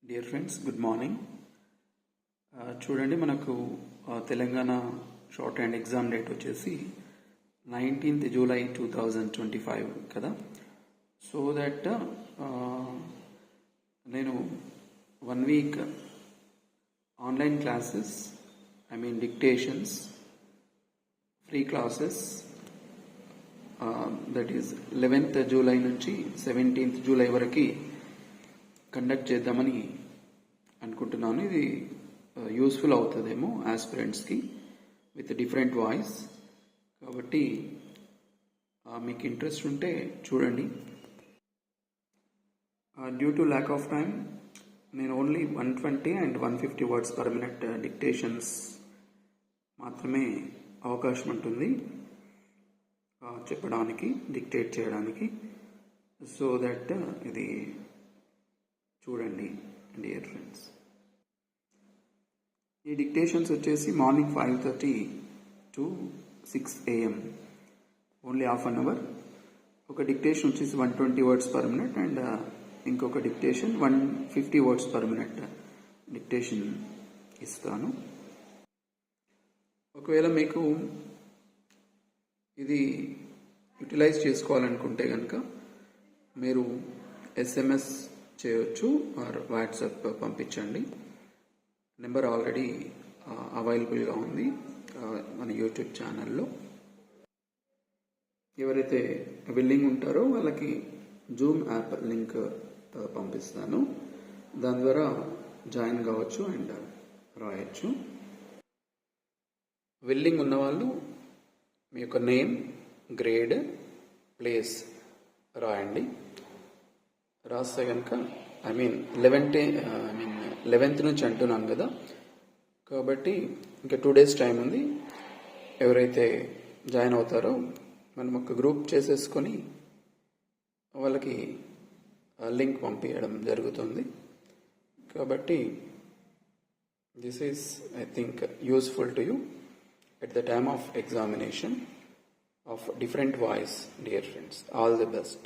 Dear friends, good morning. చూడండి, మనకు Telangana short hand exam date వచ్చేసి 19th July 2025 కదా. సో దట్ నేను 1 week online classes, dictations, free classes, that is 11th July నుంచి 17th July వరకు conduct చేద్దామని అనుకుంటున్నాను. ఇది యూస్ఫుల్ అవుతుందేమో ఆస్పిరెంట్స్కి విత్ డిఫరెంట్ వాయిస్. కాబట్టి మీకు ఇంట్రెస్ట్ ఉంటే చూడండి. Due to lack of time నేను only 120 and 150 words per minute dictations మాత్రమే అవకాశం ఉంటుంది చెప్పడానికి, డిక్టేట్ చేయడానికి. సో దట్ ఇది చూడండి డియర్ ఫ్రెండ్స్. ఈ డిక్టేషన్స్ వచ్చేసి morning 5:30 to 6 AM, only half an hour. ఒక డిక్టేషన్ వచ్చేసి 120 words per minute అండ్ ఇంకొక dictation 150 words per minute dictation ఇస్తాను. ఒకవేళ మీకు ఇది యూటిలైజ్ చేసుకోవాలనుకుంటే కనుక మీరు SMS చేయొచ్చు ఆర్ వాట్సాప్ పంపించండి. నెంబర్ ఆల్రెడీ అవైలబుల్గా ఉంది మన యూట్యూబ్ ఛానల్లో. ఎవరైతే విల్లింగ్ ఉంటారో వాళ్ళకి జూమ్ యాప్ లింక్ పంపిస్తాను. దాని ద్వారా జాయిన్ కావచ్చు అండ్ రాయొచ్చు. విల్లింగ్ ఉన్నవాళ్ళు మీ యొక్క నేమ్, గ్రేడ్, ప్లేస్ రాయండి. రాస్తే కనుక 11th నుంచి అంటున్నాను కదా, కాబట్టి ఇంకా 2 days టైం ఉంది. ఎవరైతే జాయిన్ అవుతారో మనం ఒక గ్రూప్ చేసేసుకొని వాళ్ళకి లింక్ పంపించడం జరుగుతుంది. కాబట్టి this is I think useful to you at the time of examination of different voice, dear friends. All the best.